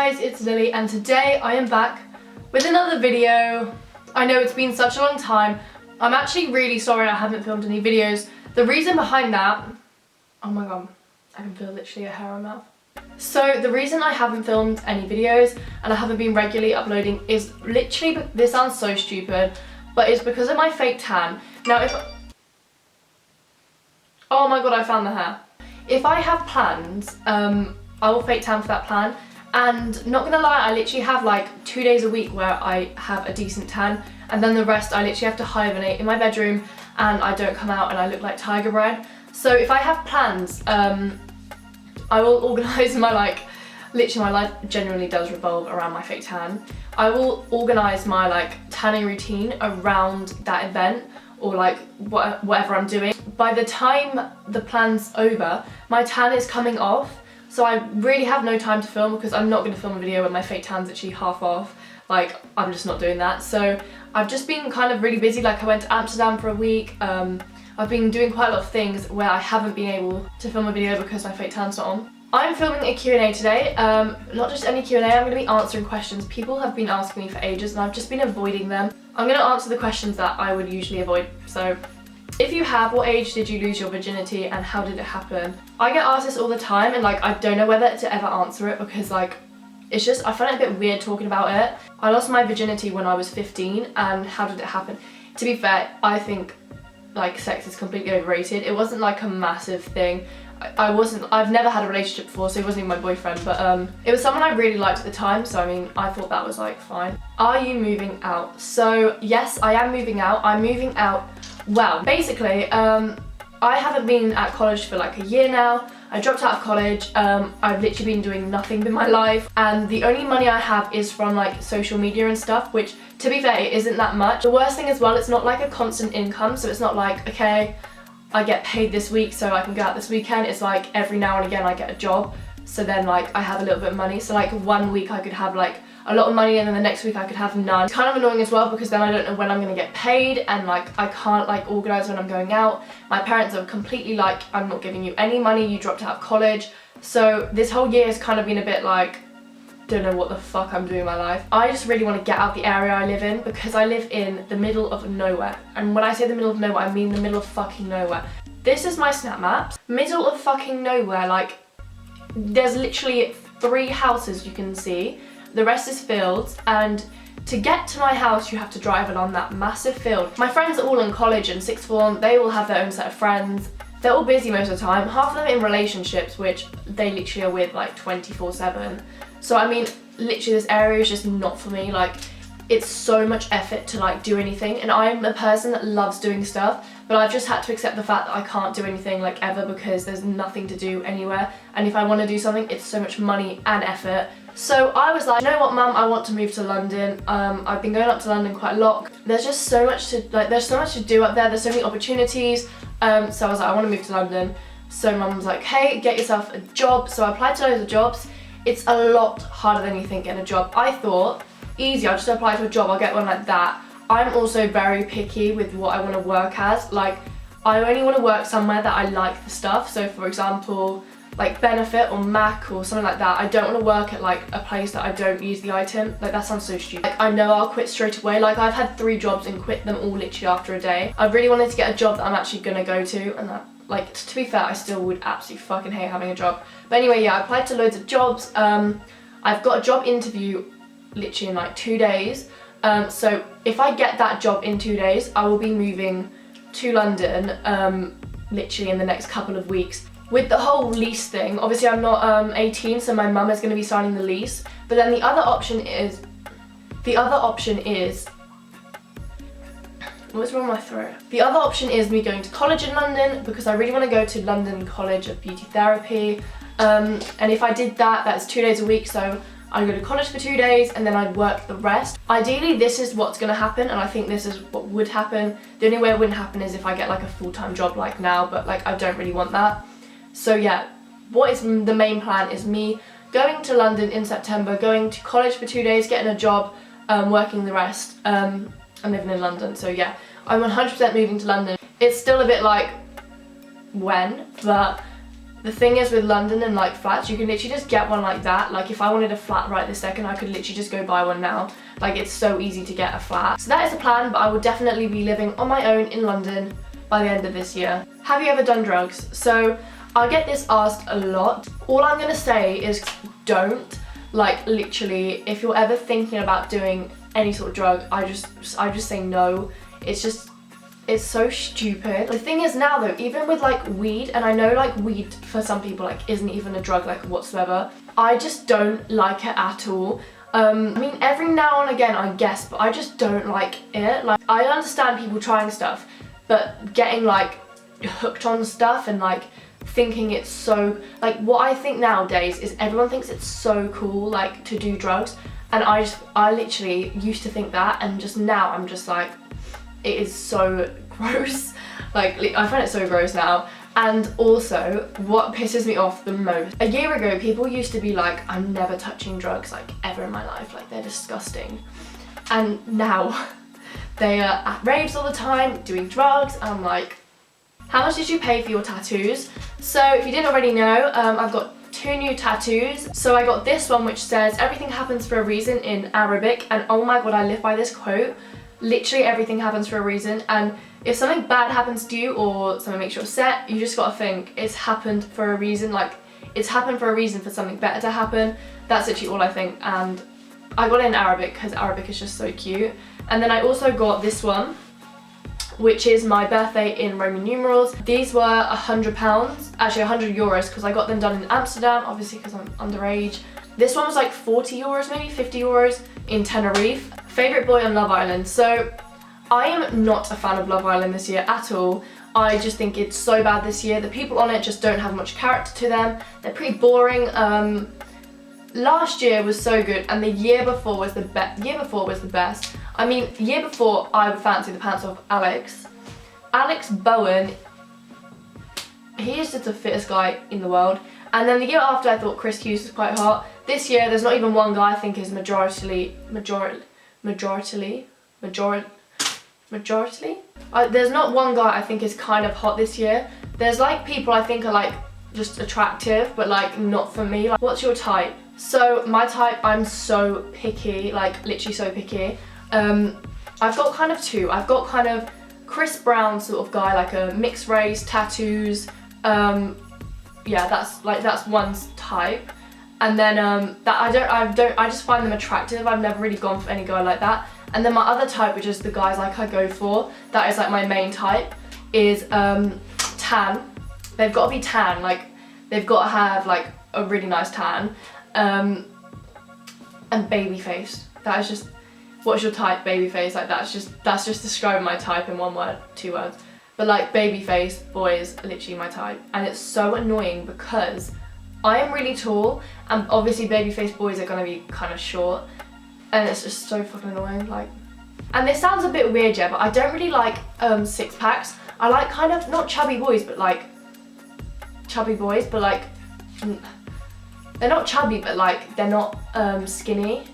guys, it's Lily and today I am back with another video. I know it's been such a long time. I'm actually really sorry I haven't filmed any videos. The reason behind that, oh my god, I can feel literally a hair on my mouth. So the reason I haven't filmed any videos and I haven't been regularly uploading is literally, this sounds so stupid, but it's because of my fake tan. Now oh my god, I found the hair. If I have plans, I will fake tan for that plan, and not gonna lie, I literally have like 2 days a week where I have a decent tan, and then the rest I literally have to hibernate in my bedroom and I don't come out and I look like tiger bread. So if I have plans, I will organise my literally my life genuinely does revolve around my fake tan. I will organise my tanning routine around that event or whatever I'm doing. By the time the plan's over, my tan is coming off, so I really have no time to film because I'm not going to film a video when my fake tan's actually half off. I'm just not doing that. So I've just been kind of really busy. I went to Amsterdam for a week. I've been doing quite a lot of things where I haven't been able to film a video because my fake tan's not on. I'm filming a Q&A today, not just any Q&A, I'm going to be answering questions people have been asking me for ages and I've just been avoiding them. I'm going to answer the questions that I would usually avoid. So, if you have, what age did you lose your virginity and how did it happen? I get asked this all the time and I don't know whether to ever answer it because it's just, I find it a bit weird talking about it. I lost my virginity when I was 15 and how did it happen? To be fair, I think sex is completely overrated. It wasn't a massive thing. I've never had a relationship before, so he wasn't even my boyfriend, but it was someone I really liked at the time, so I mean, I thought that was fine. Are you moving out? So yes, I am moving out. I'm moving out, well, basically, I haven't been at college for a year now. I dropped out of college. I've literally been doing nothing with my life, and the only money I have is from social media and stuff, which to be fair, it isn't that much. The worst thing as well, it's not a constant income, so it's not okay, I get paid this week so I can go out this weekend. It's every now and again I get a job, so then I have a little bit of money. So 1 week I could have a lot of money and then the next week I could have none. It's kind of annoying as well because then I don't know when I'm gonna get paid and I can't organise when I'm going out. My parents are completely I'm not giving you any money, you dropped out of college. So this whole year has kind of been a bit don't know what the fuck I'm doing in my life. I just really want to get out the area I live in because I live in the middle of nowhere. And when I say the middle of nowhere, I mean the middle of fucking nowhere. This is my snap map. Middle of fucking nowhere, there's literally 3 houses you can see. The rest is fields, and to get to my house you have to drive along that massive field. My friends are all in college and sixth form, they all have their own set of friends. They're all busy most of the time, half of them in relationships, which they literally are with 24/7. So I mean, literally this area is just not for me. It's so much effort to do anything, and I'm a person that loves doing stuff, but I've just had to accept the fact that I can't do anything ever because there's nothing to do anywhere, and if I want to do something, it's so much money and effort. So I was you know what, mum, I want to move to London. I've been going up to London quite a lot. There's just so much to there's so much to do up there. There's so many opportunities. So I was I want to move to London. So mum was hey, get yourself a job. So I applied to loads of jobs. It's a lot harder than you think getting a job. I thought, easy, I'll just apply to a job, I'll get one like that. I'm also very picky with what I want to work as. I only want to work somewhere that I like the stuff. So for example, Benefit or Mac or something like that. I don't want to work at a place that I don't use the item. That sounds so stupid. I know I'll quit straight away. I've had 3 jobs and quit them all literally after a day. I really wanted to get a job that I'm actually gonna go to, and that to be fair, I still would absolutely fucking hate having a job. But anyway, yeah, I applied to loads of jobs. I've got a job interview literally in 2 days. So if I get that job in 2 days, I will be moving to London literally in the next couple of weeks. With the whole lease thing, obviously I'm not 18, so my mum is going to be signing the lease. But then the other option is, what's wrong with my throat? The other option is me going to college in London because I really want to go to London College of Beauty Therapy. And if I did that, that's 2 days a week, so I'd go to college for 2 days and then I'd work the rest. Ideally, this is what's going to happen, and I think this is what would happen. The only way it wouldn't happen is if I get a full-time job like now, but I don't really want that. So yeah, what is the main plan is me going to London in September, going to college for 2 days, getting a job, working the rest, and living in London. So yeah, I'm 100% moving to London. It's still a bit when, but the thing is with London and like flats, you can literally just get one like that. Like if I wanted a flat right this second, I could literally just go buy one now. Like it's so easy to get a flat. So that is the plan, but I will definitely be living on my own in London by the end of this year. Have you ever done drugs? So I get this asked a lot. All I'm gonna say is don't. Like literally, if you're ever thinking about doing any sort of drug, I just say no. It's so stupid. The thing is now though, even with like weed, and I know like weed for some people like isn't even a drug like whatsoever, I just don't like it at all. I mean every now and again I guess, but I just don't like it. Like I understand people trying stuff, but getting like hooked on stuff and like thinking it's so, like what I think nowadays is everyone thinks it's so cool like to do drugs, and I literally used to think that, and just now I'm just like, it is so gross. Like I find it so gross now. And also what pisses me off the most, a year ago people used to be like, I'm never touching drugs like ever in my life, like they're disgusting, and now they are at raves all the time doing drugs, and I'm like, how much did you pay for your tattoos? So if you didn't already know, I've got 2 new tattoos. So I got this one which says everything happens for a reason in Arabic, and oh my god, I live by this quote. Literally everything happens for a reason, and if something bad happens to you or something makes you upset, you just gotta think it's happened for a reason. Like it's happened for a reason for something better to happen. That's literally all I think, and I got it in Arabic because Arabic is just so cute. And then I also got this one, which is my birthday in Roman numerals. These were £100, actually €100 because I got them done in Amsterdam, obviously because I'm underage. This one was like €40, maybe €50 in Tenerife. Favourite boy on Love Island. So I am not a fan of Love Island this year at all. I just think it's so bad this year. The people on it just don't have much character to them. They're pretty boring. Last year was so good, and the year before was the best. I mean, year before I would fancy the pants off Alex. Alex Bowen, he is just the fittest guy in the world. And then the year after I thought Chris Hughes was quite hot. This year there's not even one guy I think is majority. There's not one guy I think is kind of hot this year. There's like people I think are like just attractive, but like not for me. Like, what's your type? So my type, I'm so picky, like literally so picky. I've got kind of 2. I've got kind of Chris Brown sort of guy, like a mixed race, tattoos. Yeah, that's one's type. And then I just find them attractive. I've never really gone for any guy like that. And then my other type, which is the guys like I go for, that is like my main type, is tan. They've got to be tan, like they've got to have like a really nice tan. And baby face. That is just, what's your type? Baby face. Like that's just describing my type in 1 word, 2 words. But like baby face boys are literally my type, and it's so annoying because I am really tall, and obviously baby face boys are gonna be kind of short, and it's just so fucking annoying. Like, and this sounds a bit weird, yeah, but I don't really like 6-packs. I like kind of not chubby boys, but like chubby boys, but like they're not chubby, but like they're not skinny,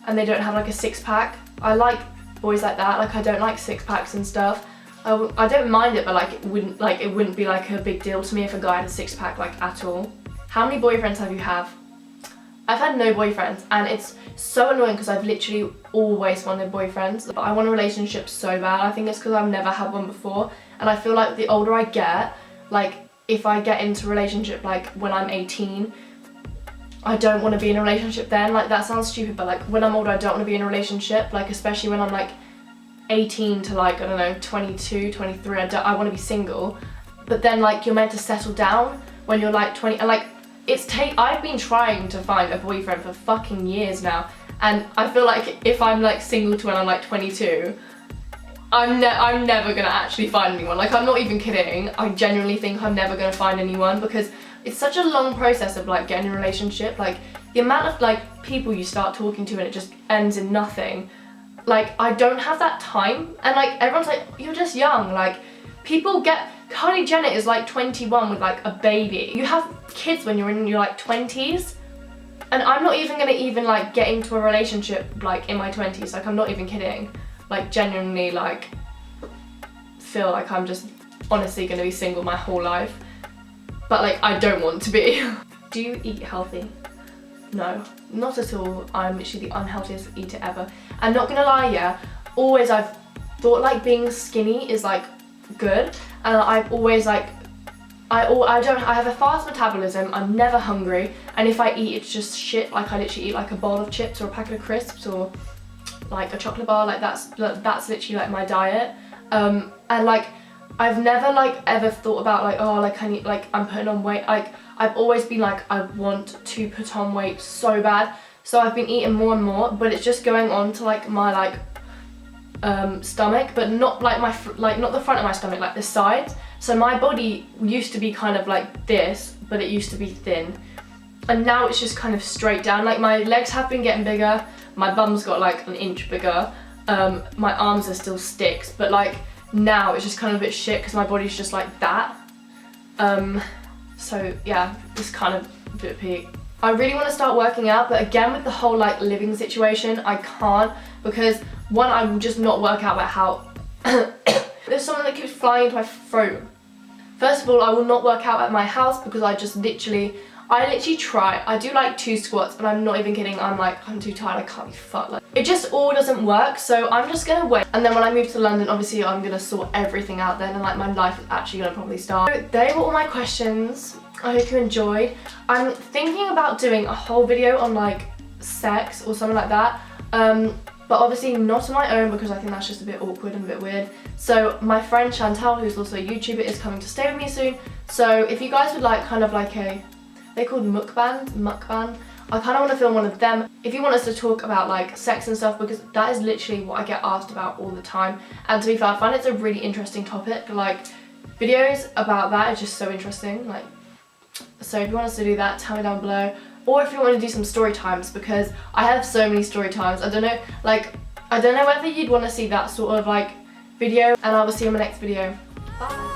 and they don't have like a 6-pack. I like boys like that. Like I don't like 6-packs and stuff. I don't mind it, but like it wouldn't be like a big deal to me if a guy had a 6-pack like at all. How many boyfriends have you had? I've had no boyfriends, and it's so annoying because I've literally always wanted boyfriends. But I want a relationship so bad. I think it's because I've never had one before, and I feel like the older I get, like if I get into a relationship like when I'm 18, I don't want to be in a relationship then. Like that sounds stupid, but like when I'm older I don't want to be in a relationship, like especially when I'm like 18 to like, I don't know, 22, 23, I want to be single. But then like you're meant to settle down when you're like 20, and like I've been trying to find a boyfriend for fucking years now, and I feel like if I'm like single to when I'm like 22, I'm never gonna actually find anyone. Like I'm not even kidding, I genuinely think I'm never gonna find anyone, because it's such a long process of like getting in a relationship. Like the amount of like people you start talking to and it just ends in nothing. Like I don't have that time, and like everyone's like, you're just young. Like people Kylie Jenner is like 21 with like a baby. You have kids when you're in your like 20s, and I'm not even gonna like get into a relationship like in my 20s. Like I'm not even kidding. Like genuinely like feel like I'm just honestly gonna be single my whole life. but like I don't want to be. Do you eat healthy? No, not at all. I'm literally the unhealthiest eater ever. I'm not gonna lie, yeah, always I've thought like being skinny is like good, and I've always like, I have a fast metabolism, I'm never hungry, and if I eat it's just shit. Like I literally eat like a bowl of chips or a packet of crisps or like a chocolate bar, like that's literally like my diet. And like I've never like ever thought about like, oh, like I need, like I'm putting on weight. Like I've always been like, I want to put on weight so bad, so I've been eating more and more, but it's just going on to like my like stomach, but not like my not the front of my stomach, like the sides. So my body used to be kind of like this, but it used to be thin, and now it's just kind of straight down. Like my legs have been getting bigger, my bum's got like an inch bigger, my arms are still sticks, but like now it's just kind of a bit shit because my body's just like that. So yeah, it's kind of a bit peak. I really want to start working out, but again with the whole like living situation, I can't, because one, I will just not work out about how there's something that keeps flying into my throat. First of all, I will not work out at my house because I literally try. I do like 2 squats, and I'm not even kidding. I'm too tired, I can't be fucked. Like, it just all doesn't work, so I'm just gonna wait. And then when I move to London, obviously I'm gonna sort everything out then, and like my life is actually gonna probably start. So they were all my questions. I hope you enjoyed. I'm thinking about doing a whole video on like sex or something like that. But obviously not on my own because I think that's just a bit awkward and a bit weird. So my friend Chantal, who's also a YouTuber, is coming to stay with me soon. So if you guys would like kind of like they're called mukbang. I kind of want to film one of them. If you want us to talk about like sex and stuff, because that is literally what I get asked about all the time. And to be fair, I find it's a really interesting topic. Like videos about that is just so interesting. Like, so if you want us to do that, tell me down below. Or if you want to do some story times, because I have so many story times. I don't know whether you'd want to see that sort of like video, and I will see you in my next video. Bye.